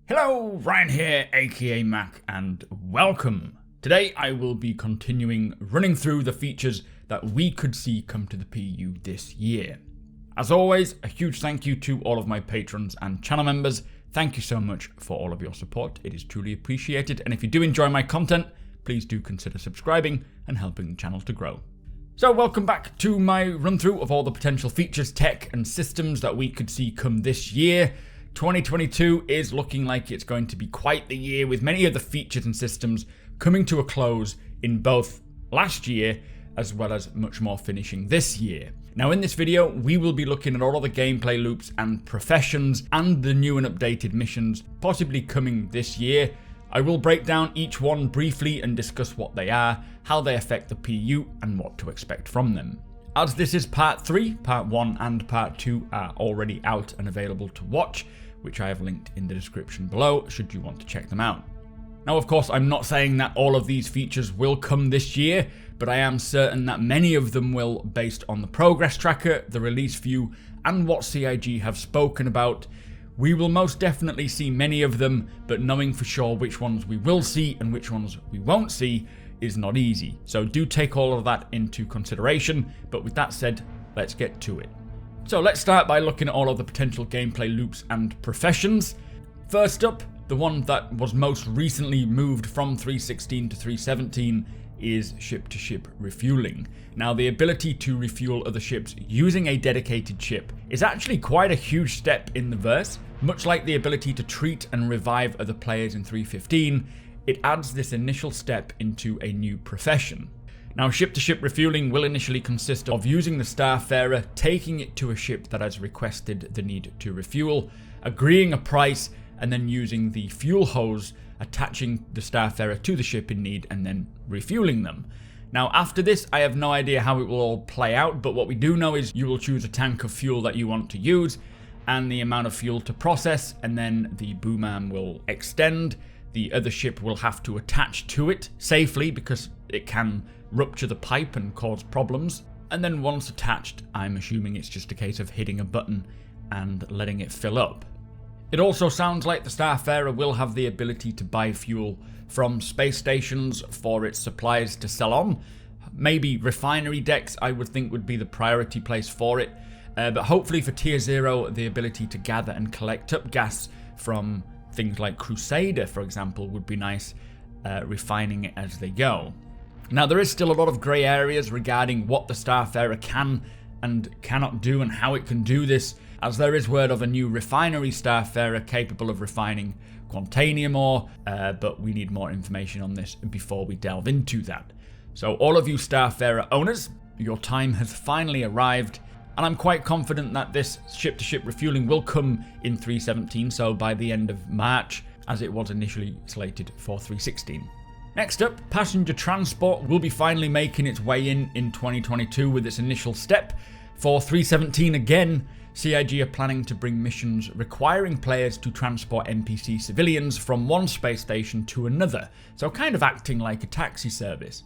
Hello, Ryan here, aka Mac, and welcome. Today I will be continuing running through the features that we could see come to the PU this year. As always, a huge thank you to all of my patrons and channel members. Thank you so much for all of your support. It is truly appreciated, and if you do enjoy my content, please do consider subscribing and helping the channel to grow. So welcome back to my run through of all the potential features, tech and systems that we could see come this year. 2022 is looking like it's going to be quite the year, with many of the features and systems coming to a close in both last year as well as much more finishing this year. Now in this video we will be looking at all of the gameplay loops and professions and the new and updated missions possibly coming this year. I will break down each one briefly and discuss what they are, how they affect the PU and what to expect from them. As this is part 3, part 1 and part 2 are already out and available to watch, which I have linked in the description below should you want to check them out. Now of course I'm not saying that all of these features will come this year, but I am certain that many of them will based on the progress tracker, the release view and what CIG have spoken about. We will most definitely see many of them, but knowing for sure which ones we will see and which ones we won't see is not easy. So do take all of that into consideration, but with that said, let's get to it. So let's start by looking at all of the potential gameplay loops and professions. First up, the one that was most recently moved from 3.16 to 3.17 is ship-to-ship refueling. Now the ability to refuel other ships using a dedicated ship is actually quite a huge step in the verse. Much like the ability to treat and revive other players in 3.15, it adds this initial step into a new profession. Now ship-to-ship refueling will initially consist of using the Starfarer, taking it to a ship that has requested the need to refuel, agreeing a price, and then using the fuel hose, attaching the Starfarer to the ship in need and then refueling them. Now after this I have no idea how it will all play out, but what we do know is you will choose a tank of fuel that you want to use and the amount of fuel to process, and then the boom arm will extend. The other ship will have to attach to it safely because it can rupture the pipe and cause problems. And then once attached, I'm assuming it's just a case of hitting a button and letting it fill up. It also sounds like the Starfarer will have the ability to buy fuel from space stations for its supplies to sell on. Maybe refinery decks I would think would be the priority place for it, but hopefully for tier 0 the ability to gather and collect up gas from things like Crusader for example would be nice, refining it as they go. Now there is still a lot of grey areas regarding what the Starfarer can and cannot do and how it can do this, as there is word of a new refinery Starfarer capable of refining Quantanium ore, but we need more information on this before we delve into that. So all of you Starfarer owners, your time has finally arrived, and I'm quite confident that this ship-to-ship refueling will come in 3.17, so by the end of March, as it was initially slated for 3.16. Next up, passenger transport will be finally making its way in 2022 with its initial step. For 3.17 again, CIG are planning to bring missions requiring players to transport NPC civilians from one space station to another, so kind of acting like a taxi service.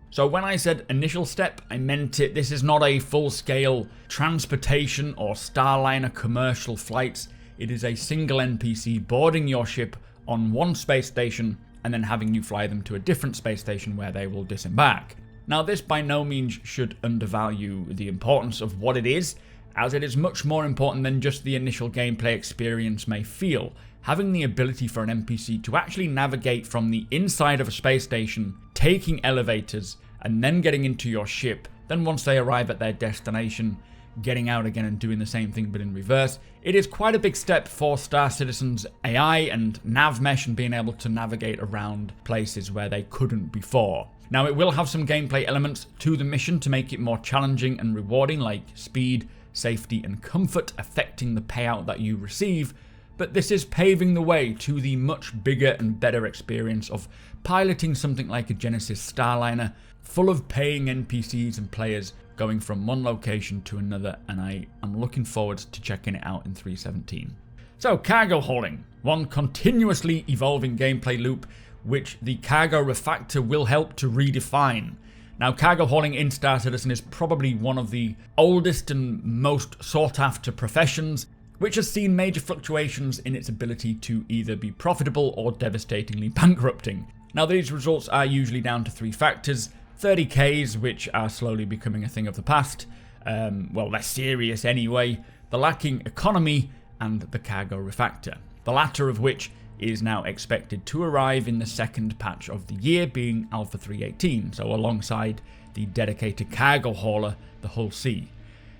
So when I said initial step, I meant it. This is not a full-scale transportation or Starliner commercial flights. It is a single NPC boarding your ship on one space station and then having you fly them to a different space station where they will disembark. Now this by no means should undervalue the importance of what it is, as it is much more important than just the initial gameplay experience may feel. Having the ability for an NPC to actually navigate from the inside of a space station, taking elevators, and then getting into your ship, then once they arrive at their destination, getting out again and doing the same thing but in reverse. It is quite a big step for Star Citizen's AI and nav mesh and being able to navigate around places where they couldn't before. Now it will have some gameplay elements to the mission to make it more challenging and rewarding, like speed, safety and comfort affecting the payout that you receive, but this is paving the way to the much bigger and better experience of piloting something like a Genesis Starliner, full of paying NPCs and players going from one location to another, and I am looking forward to checking it out in 3.17. So cargo hauling, one continuously evolving gameplay loop which the cargo refactor will help to redefine. Now, cargo hauling in Star Citizen is probably one of the oldest and most sought after professions. which has seen major fluctuations in its ability to either be profitable or devastatingly bankrupting. Now these results are usually down to 3 factors: 30Ks, which are slowly becoming a thing of the past, well, less serious anyway, the lacking economy, and the cargo refactor, the latter of which is now expected to arrive in the second patch of the year, being Alpha 3.18, so alongside the dedicated cargo hauler, the Hull C.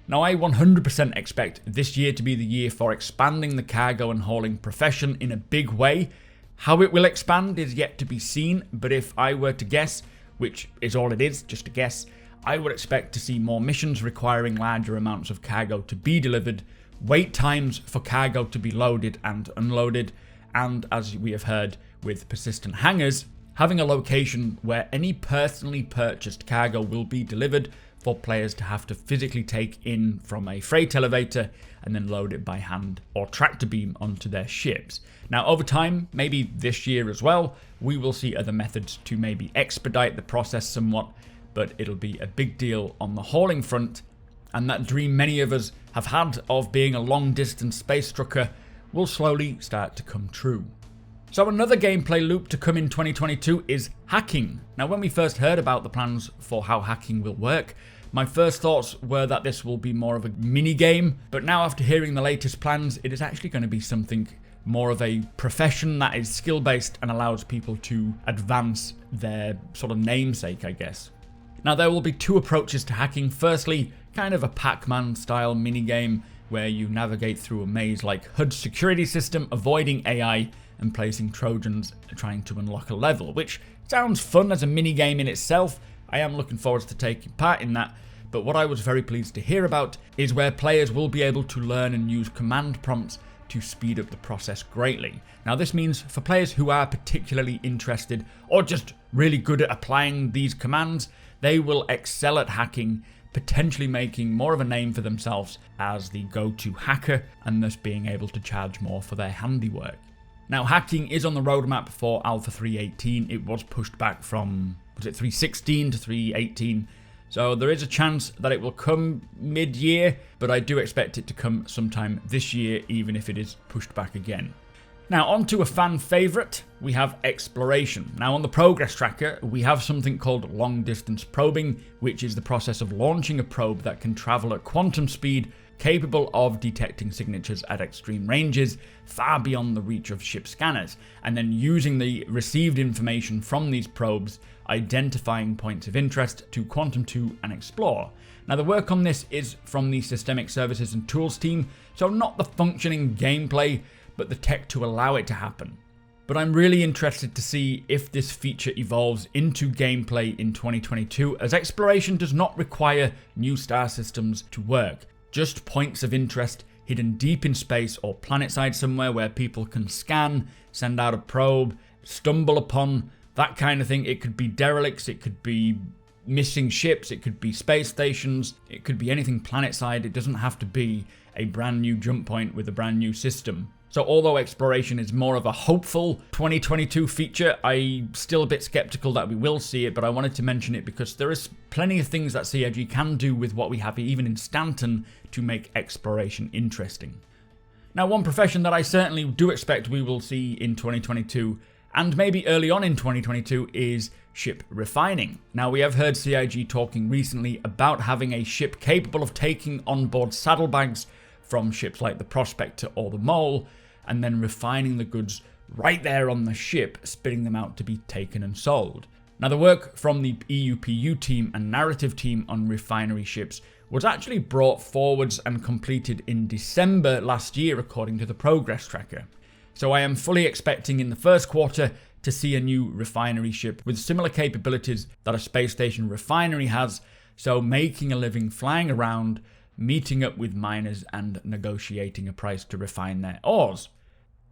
Now I 100% expect this year to be the year for expanding the cargo and hauling profession in a big way. How it will expand is yet to be seen, but if I were to guess, which is all it is, just a guess, I would expect to see more missions requiring larger amounts of cargo to be delivered, wait times for cargo to be loaded and unloaded, and as we have heard with persistent hangars, having a location where any personally purchased cargo will be delivered for players to have to physically take in from a freight elevator and then load it by hand or tractor beam onto their ships. Now over time, maybe this year as well, we will see other methods to maybe expedite the process somewhat, but it'll be a big deal on the hauling front, and that dream many of us have had of being a long distance space trucker will slowly start to come true. So another gameplay loop to come in 2022 is hacking. Now when we first heard about the plans for how hacking will work, my first thoughts were that this will be more of a mini game, but now after hearing the latest plans, it is actually going to be something more of a profession that is skill based and allows people to advance their sort of namesake, I guess. Now there will be 2 approaches to hacking. Firstly, kind of a Pac-Man style mini game where you navigate through a maze-like HUD security system, avoiding AI and placing Trojans trying to unlock a level, which sounds fun as a mini game in itself. I am looking forward to taking part in that, but what I was very pleased to hear about is where players will be able to learn and use command prompts to speed up the process greatly. Now this means for players who are particularly interested or just really good at applying these commands, they will excel at hacking, potentially making more of a name for themselves as the go-to hacker and thus being able to charge more for their handiwork. Now hacking is on the roadmap for Alpha 3.18. It was pushed back from, was it 3.16 to 3.18? So there is a chance that it will come mid-year, but I do expect it to come sometime this year, even if it is pushed back again. Now on to a fan favourite, we have exploration. Now on the progress tracker, we have something called long distance probing, which is the process of launching a probe that can travel at quantum speed, capable of detecting signatures at extreme ranges, far beyond the reach of ship scanners, and then using the received information from these probes, identifying points of interest to quantum to and explore. Now the work on this is from the Systemic Services and Tools team, so not the functioning gameplay, but the tech to allow it to happen. But I'm really interested to see if this feature evolves into gameplay in 2022, as exploration does not require new star systems to work, just points of interest hidden deep in space or planetside somewhere where people can scan, send out a probe, stumble upon, that kind of thing. It could be derelicts, it could be missing ships, it could be space stations, it could be anything planetside. It doesn't have to be a brand new jump point with a brand new system. So although exploration is more of a hopeful 2022 feature, I'm still a bit skeptical that we will see it, but I wanted to mention it because there is plenty of things that CIG can do with what we have even in Stanton to make exploration interesting. Now one profession that I certainly do expect we will see in 2022, and maybe early on in 2022, is ship refining. Now we have heard CIG talking recently about having a ship capable of taking onboard saddlebags from ships like the Prospector or the Mole, and then refining the goods right there on the ship, spitting them out to be taken and sold. Now the work from the EUPU team and narrative team on refinery ships was actually brought forwards and completed in December last year according to the progress tracker. So I am fully expecting in the first quarter to see a new refinery ship with similar capabilities that a space station refinery has, so making a living flying around, meeting up with miners and negotiating a price to refine their ores.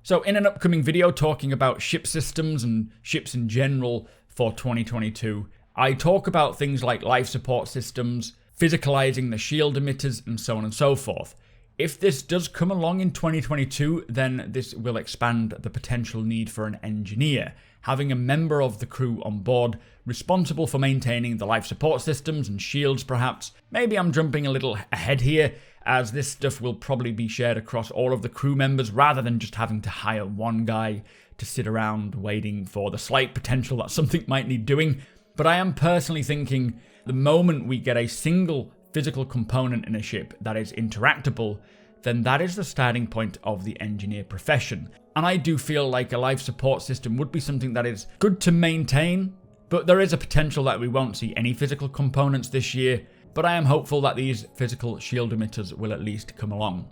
So in an upcoming video talking about ship systems and ships in general for 2022, I talk about things like life support systems, physicalizing the shield emitters, and so on and so forth. If this does come along in 2022, then this will expand the potential need for an engineer, having a member of the crew on board responsible for maintaining the life support systems and shields perhaps. Maybe I'm jumping a little ahead here, as this stuff will probably be shared across all of the crew members rather than just having to hire one guy to sit around waiting for the slight potential that something might need doing. But I am personally thinking the moment we get a single physical component in a ship that is interactable, then that is the starting point of the engineer profession. And I do feel like a life support system would be something that is good to maintain, but there is a potential that we won't see any physical components this year, but I am hopeful that these physical shield emitters will at least come along.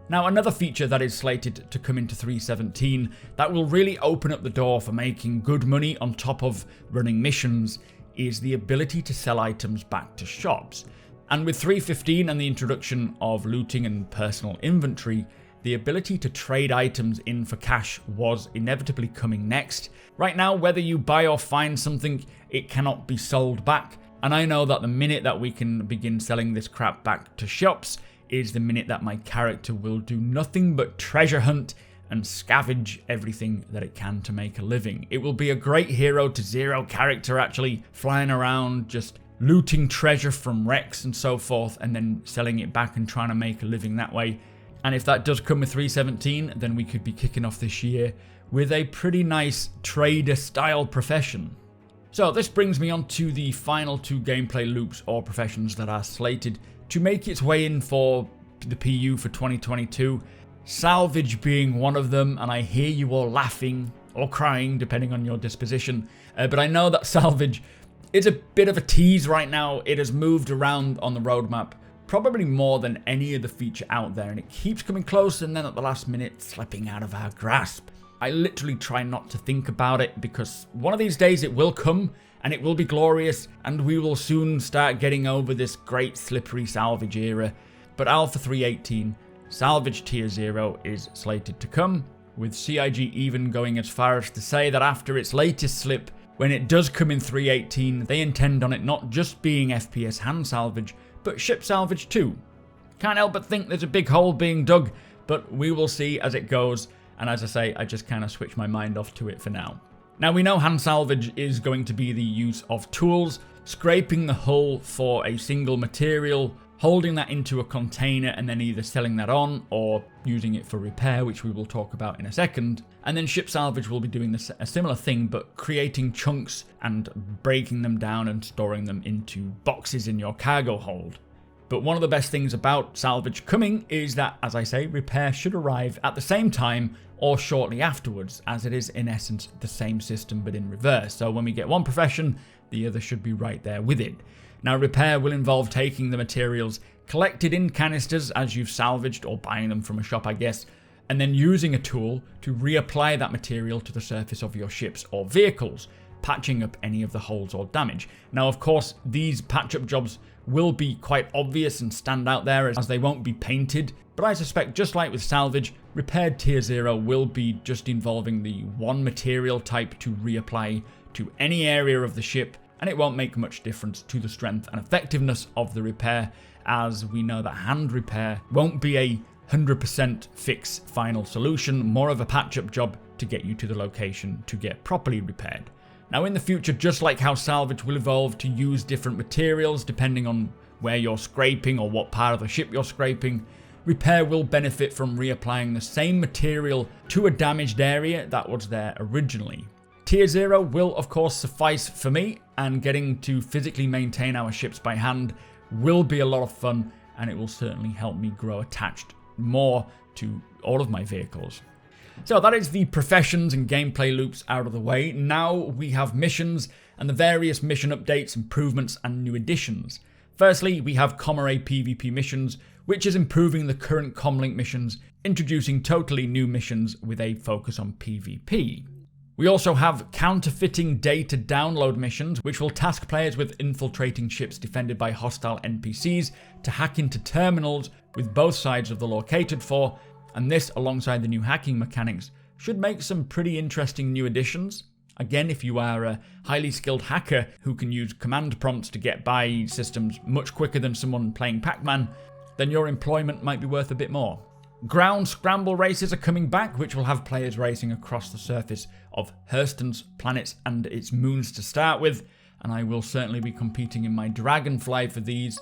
Now, another feature that is slated to come into 3.17 that will really open up the door for making good money on top of running missions is the ability to sell items back to shops. And with 3.15 and the introduction of looting and personal inventory, the ability to trade items in for cash was inevitably coming next. Right now, whether you buy or find something, it cannot be sold back. And I know that the minute that we can begin selling this crap back to shops is the minute that my character will do nothing but treasure hunt and scavenge everything that it can to make a living. It will be a great hero to zero character, actually flying around just looting treasure from wrecks and so forth, and then selling it back and trying to make a living that way. And if that does come with 3.17, then we could be kicking off this year with a pretty nice trader style profession. So this brings me on to the final two gameplay loops or professions that are slated to make its way in for the PU for 2022. Salvage being one of them, and I hear you all laughing or crying depending on your disposition, but I know that Salvage is a bit of a tease right now. It has moved around on the roadmap probably more than any other feature out there, and it keeps coming close and then at the last minute slipping out of our grasp. I literally try not to think about it because one of these days it will come and it will be glorious and we will soon start getting over this great slippery Salvage era. But Alpha 3.18, Salvage Tier 0 is slated to come, with CIG even going as far as to say that after its latest slip, when it does come in 3.18, they intend on it not just being FPS hand salvage, but ship salvage too. Can't help but think there's a big hole being dug, but we will see as it goes, and as I say, I just kind of switch my mind off to it for now. Now we know hand salvage is going to be the use of tools, scraping the hull for a single material, holding that into a container and then either selling that on or using it for repair, which we will talk about in a second. And then ship salvage will be doing a similar thing, but creating chunks and breaking them down and storing them into boxes in your cargo hold. But one of the best things about salvage coming is that, as I say, repair should arrive at the same time or shortly afterwards, as it is in essence the same system but in reverse. So when we get one profession, the other should be right there with it. Now, repair will involve taking the materials collected in canisters as you've salvaged, or buying them from a shop, I guess, and then using a tool to reapply that material to the surface of your ships or vehicles, patching up any of the holes or damage. Now, of course, these patch-up jobs will be quite obvious and stand out there as they won't be painted, but I suspect just like with salvage, repaired Tier 0 will be just involving the one material type to reapply to any area of the ship, and it won't make much difference to the strength and effectiveness of the repair, as we know that hand repair won't be a 100% fix final solution, more of a patch-up job to get you to the location to get properly repaired. Now in the future, just like how salvage will evolve to use different materials depending on where you're scraping or what part of the ship you're scraping, repair will benefit from reapplying the same material to a damaged area that was there originally. Tier 0 will of course suffice for me, and getting to physically maintain our ships by hand will be a lot of fun, and it will certainly help me grow attached more to all of my vehicles. So that is the professions and gameplay loops out of the way. Now we have missions and the various mission updates, improvements and new additions. Firstly, we have Comare PvP missions, which is improving the current Comlink missions, introducing totally new missions with a focus on PvP. We also have counterfeiting data download missions, which will task players with infiltrating ships defended by hostile NPCs to hack into terminals with both sides of the law catered for, and this, alongside the new hacking mechanics, should make some pretty interesting new additions. Again, if you are a highly skilled hacker who can use command prompts to get by systems much quicker than someone playing Pac-Man, then your employment might be worth a bit more. Ground Scramble races are coming back, which will have players racing across the surface of Hurston's planets and its moons to start with, and I will certainly be competing in my Dragonfly for these.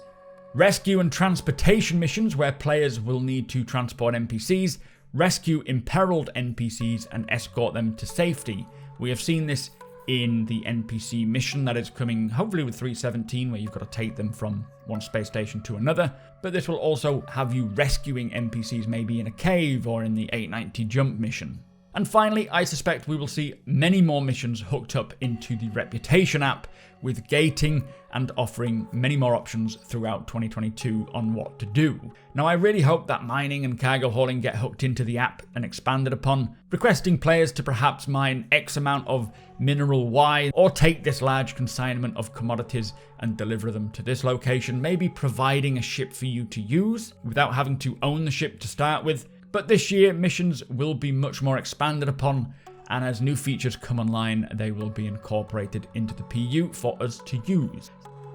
Rescue and transportation missions, where players will need to transport NPCs, rescue imperiled NPCs and escort them to safety. We have seen this in the NPC mission that is coming hopefully with 3.17, where you've got to take them from one space station to another, but this will also have you rescuing NPCs maybe in a cave or in the 890 jump mission. And finally, I suspect we will see many more missions hooked up into the Reputation app, with gating and offering many more options throughout 2022 on what to do. Now, I really hope that mining and cargo hauling get hooked into the app and expanded upon, requesting players to perhaps mine X amount of mineral Y, or take this large consignment of commodities and deliver them to this location, maybe providing a ship for you to use without having to own the ship to start with. But this year, missions will be much more expanded upon, and as new features come online, they will be incorporated into the PU for us to use.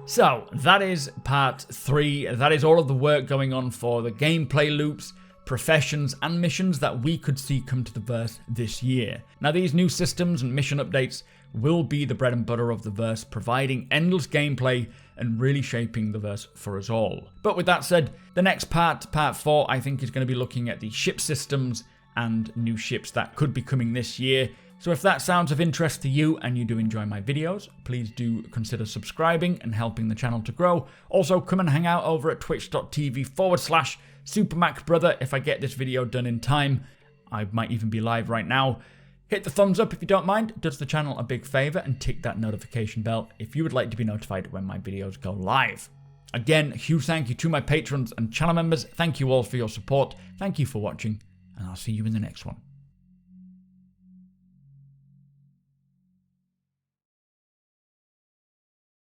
So, that is part 3. That is all of the work going on for the gameplay loops, professions, and missions that we could see come to the verse this year. Now, these new systems and mission updates will be the bread and butter of the verse, providing endless gameplay and really shaping the verse for us all. But with that said, the next part 4, I think is going to be looking at the ship systems and new ships that could be coming this year. So if that sounds of interest to you and you do enjoy my videos, please do consider subscribing and helping the channel to grow. Also, come and hang out over at twitch.tv/SuperMacBrother if I get this video done in time. I might even be live right now. Hit the thumbs up if you don't mind. It does the channel a big favor, and tick that notification bell if you would like to be notified when my videos go live. Again, huge thank you to my patrons and channel members. Thank you all for your support. Thank you for watching, and I'll see you in the next one.